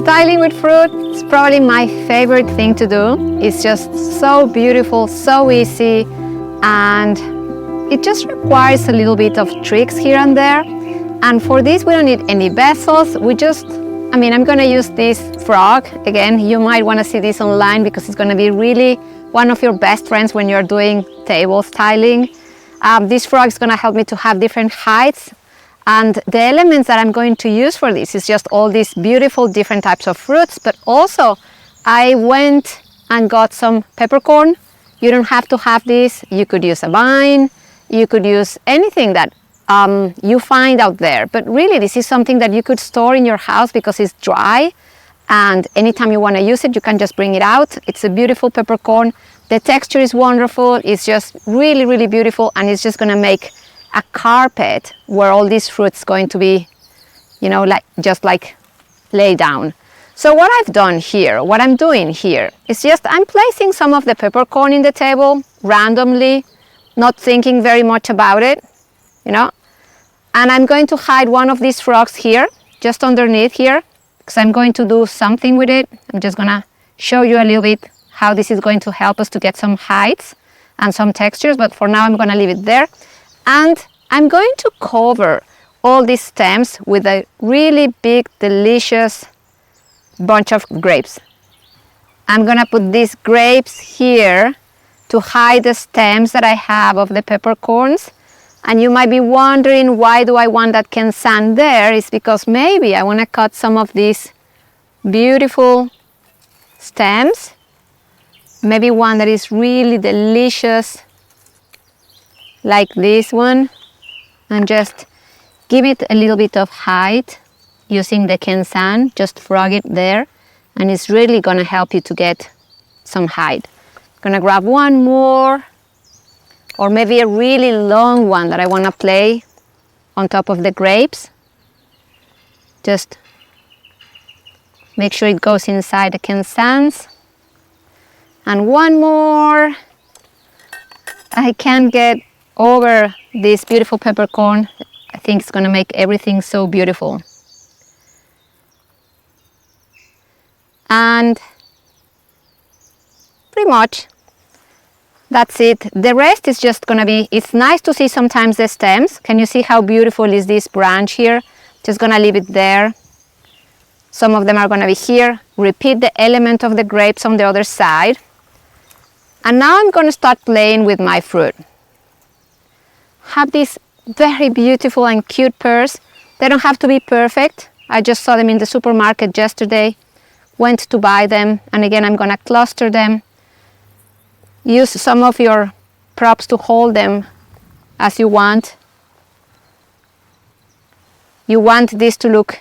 Styling with fruit is probably my favorite thing to do. It's just so beautiful, so easy, and it just requires a little bit of tricks here and there. And for this, we don't need any vessels. I'm going to use this frog. Again, you might want to see this online because it's going to be really one of your best friends when you're doing table styling. This frog is going to help me to have different heights. And the elements that I'm going to use for this is just all these beautiful different types of fruits, but also I went and got some peppercorn. You don't have to have this. You could use a vine. You could use anything that you find out there. But really, this is something that you could store in your house because it's dry. And anytime you want to use it, you can just bring it out. It's a beautiful peppercorn. The texture is wonderful. It's just really, really beautiful. And it's just going to make a carpet where all these fruits going to be, just lay down. So what I've done here, what I'm doing here is I'm placing some of the peppercorn in the table randomly, not thinking very much about it, and I'm going to hide one of these frogs here, just underneath here, because I'm going to do something with it. I'm just gonna show you a little bit how this is going to help us to get some heights and some textures, but for now I'm gonna leave it there. And I'm going to cover all these stems with a really big, delicious bunch of grapes. I'm gonna put these grapes here to hide the stems that I have of the peppercorns. And you might be wondering, why do I want that kenzan there? It's because maybe I want to cut some of these beautiful stems. Maybe one that is really delicious, like this one, and just give it a little bit of height using the kenzan. Just frog it there, and it's really gonna help you to get some height. I'm gonna grab one more, or maybe a really long one that I wanna play on top of the grapes. Just make sure it goes inside the kenzans. And one more. I can't get over this beautiful peppercorn. I think it's gonna make everything so beautiful. And pretty much that's it. The rest is just gonna be, it's nice to see sometimes the stems. Can you see how beautiful is this branch here? Just gonna leave it there. Some of them are gonna be here. Repeat the element of the grapes on the other side. And now I'm gonna start playing with my fruit. Have these very beautiful and cute pears. They don't have to be perfect. I just saw them in the supermarket yesterday. Went to buy them, and again I'm gonna cluster them. Use some of your props to hold them as you want. You want this to look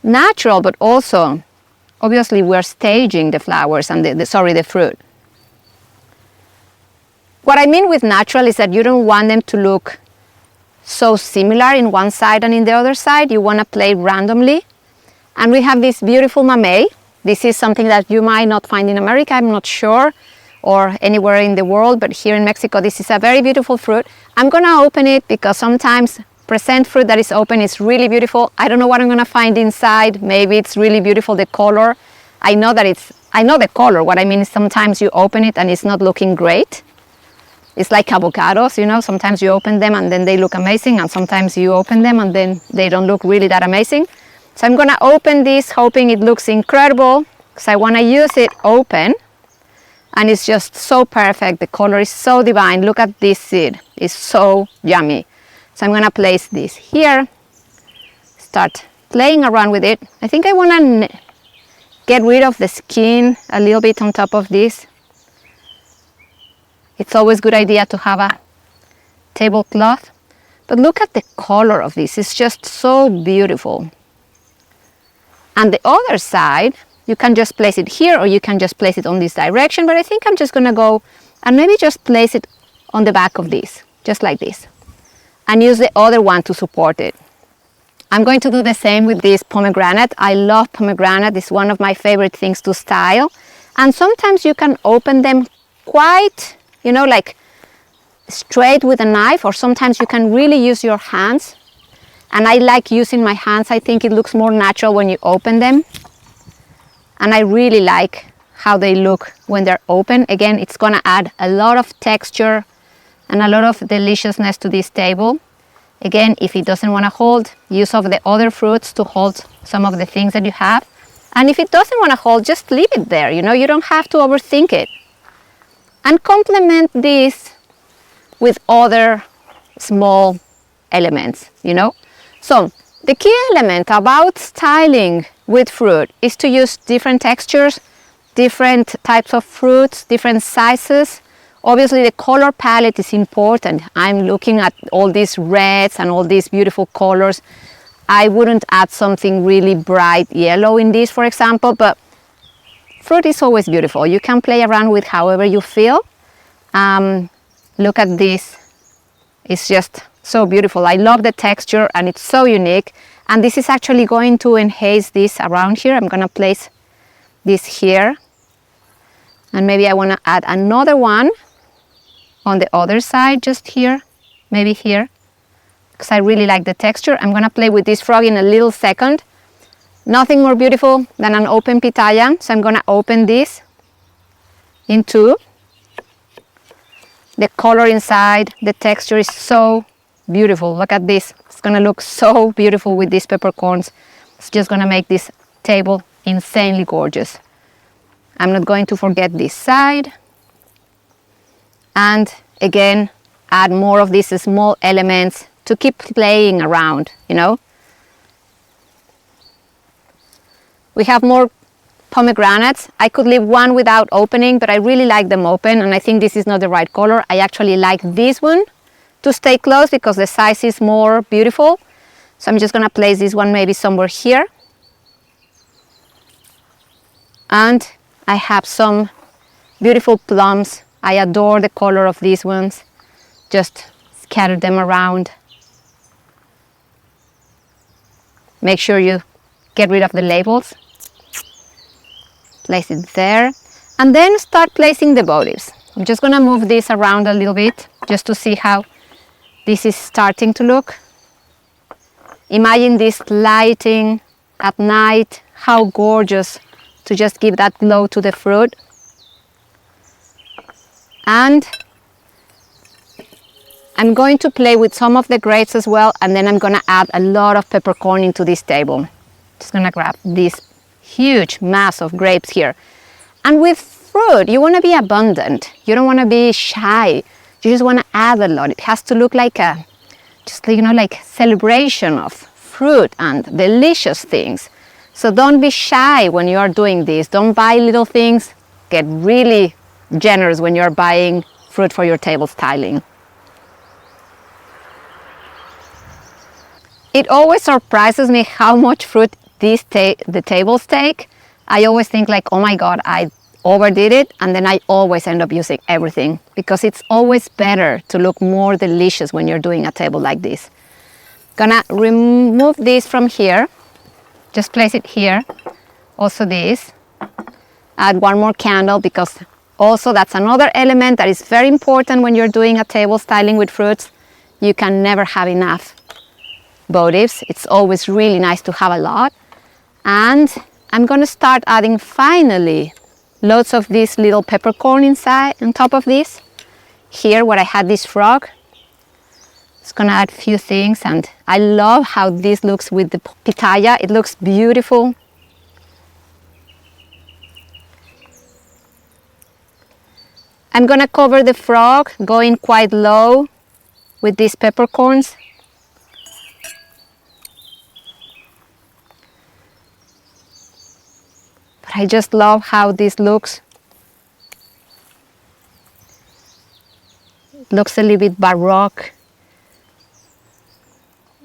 natural, but also, obviously, we're staging the flowers and the fruit. What I mean with natural is that you don't want them to look so similar in one side and in the other side. You want to play randomly. And we have this beautiful mame. This is something that you might not find in America, I'm not sure, or anywhere in the world, but here in Mexico, this is a very beautiful fruit. I'm gonna open it because sometimes present fruit that is open is really beautiful. I don't know what I'm gonna find inside. Maybe it's really beautiful, the color. I know the color. What I mean is sometimes you open it and it's not looking great. It's like avocados, sometimes you open them and then they look amazing, and sometimes you open them and then they don't look really that amazing. So I'm gonna open this hoping it looks incredible, because I wanna use it open, and it's just so perfect. The color is so divine. Look at this seed, it's so yummy. So I'm gonna place this here, start playing around with it. I think I wanna get rid of the skin a little bit on top of this. It's always a good idea to have a tablecloth. But look at the color of this, it's just so beautiful. And the other side, you can just place it here, or you can just place it on this direction, but I think I'm just gonna go and maybe just place it on the back of this, just like this, and use the other one to support it. I'm going to do the same with this pomegranate. I love pomegranate, it's one of my favorite things to style. And sometimes you can open them quite, like straight with a knife, or sometimes you can really use your hands And I like using my hands. I think it looks more natural when you open them. And I really like how they look when they're open. Again, it's gonna add a lot of texture and a lot of deliciousness to this table. Again, if it doesn't want to hold, use of the other fruits to hold some of the things that you have. And if it doesn't want to hold, just leave it there, you know, you don't have to overthink it. And complement this with other small elements, you know. So the key element about styling with fruit is to use different textures, different types of fruits, different sizes. Obviously the color palette is important. I'm looking at all these reds and all these beautiful colors. I wouldn't add something really bright yellow in this, for example, but fruit is always beautiful. You can play around with however you feel. Look at this. It's just so beautiful. I love the texture and it's so unique. And this is actually going to enhance this around here. I'm going to place this here. And maybe I want to add another one on the other side, just here, maybe here, because I really like the texture. I'm going to play with this frog in a little second. Nothing more beautiful than an open pitaya. So I'm going to open this in two. The color inside, the texture is so beautiful. Look at this. It's going to look so beautiful with these peppercorns. It's just going to make this table insanely gorgeous. I'm not going to forget this side. And again, add more of these small elements to keep playing around, you know. We have more pomegranates. I could leave one without opening, but I really like them open, and I think this is not the right color. I actually like this one to stay closed because the size is more beautiful. So I'm just going to place this one maybe somewhere here. And I have some beautiful plums. I adore the color of these ones. Just scatter them around. Make sure you get rid of the labels. Place it there. And then start placing the votives. I'm just going to move this around a little bit just to see how this is starting to look. Imagine this lighting at night. How gorgeous to just give that glow to the fruit. And I'm going to play with some of the grapes as well, and then I'm going to add a lot of peppercorn into this table. Just going to grab this huge mass of grapes here. And with fruit, you want to be abundant. You don't want to be shy. You just want to add a lot. It has to look like a, just, you know, like celebration of fruit and delicious things. So don't be shy when you are doing this. Don't buy little things. Get really generous when you're buying fruit for your table styling. It always surprises me how much fruit the tables take. I always think like, oh my God, I overdid it, and then I always end up using everything because it's always better to look more delicious when you're doing a table like this. Gonna remove this from here. Just place it here. Also this. Add one more candle because also that's another element that is very important when you're doing a table styling with fruits. You can never have enough votives. It's always really nice to have a lot. And I'm going to start adding finally loads of this little peppercorn inside on top of this. Here where I had this frog. It's going to add a few things, and I love how this looks with the pitaya. It looks beautiful. I'm going to cover the frog, going quite low with these peppercorns. But I just love how this looks. It looks a little bit baroque.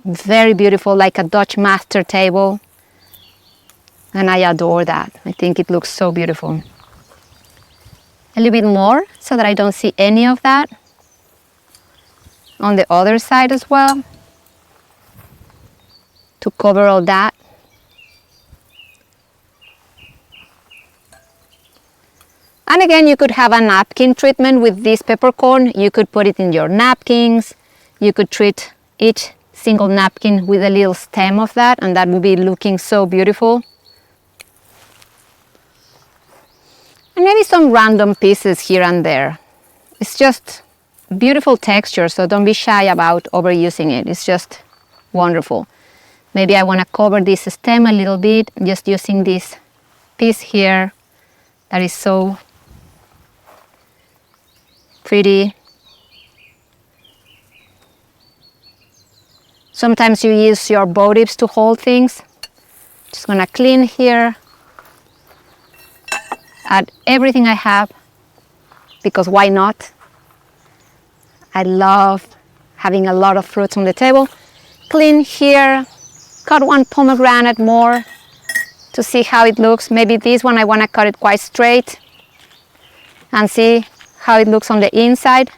Very beautiful, like a Dutch master table. And I adore that. I think it looks so beautiful. A little bit more so that I don't see any of that on the other side as well, to cover all that. And again, you could have a napkin treatment with this peppercorn. You could put it in your napkins. You could treat each single napkin with a little stem of that, and that would be looking so beautiful. And maybe some random pieces here and there. It's just beautiful texture, so don't be shy about overusing it. It's just wonderful. Maybe I want to cover this stem a little bit, just using this piece here that is so pretty. Sometimes you use your votives to hold things. Just gonna clean here, add everything I have, because why not? I love having a lot of fruits on the table. Clean here, cut one pomegranate more to see how it looks. Maybe this one I want to cut it quite straight and see how it looks on the inside.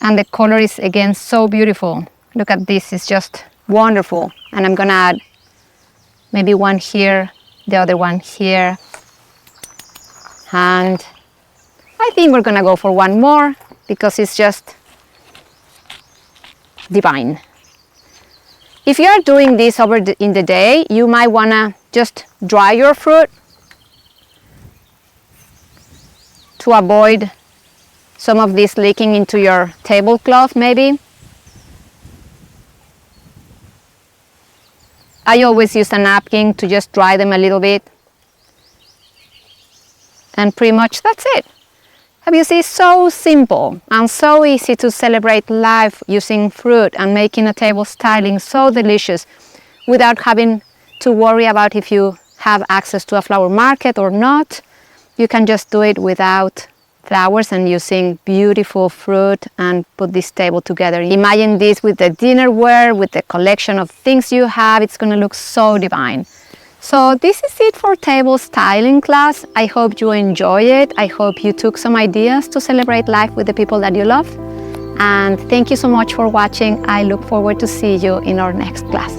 And the color is again so beautiful. Look at this, it's just wonderful. And I'm gonna add maybe one here, the other one here. And I think we're gonna go for one more because it's just divine. If you are doing this in the day, you might wanna just dry your fruit to avoid some of this leaking into your tablecloth maybe. I always use a napkin to just dry them a little bit. And pretty much that's it. Have you seen, so simple and so easy to celebrate life using fruit and making a table styling so delicious without having to worry about if you have access to a flower market or not. You can just do it without flowers and using beautiful fruit and put this table together. Imagine this with the dinnerware, with the collection of things you have. It's going to look so divine. So this is it for table styling class. I hope you enjoy it. I hope you took some ideas to celebrate life with the people that you love. And thank you so much for watching. I look forward to see you in our next class.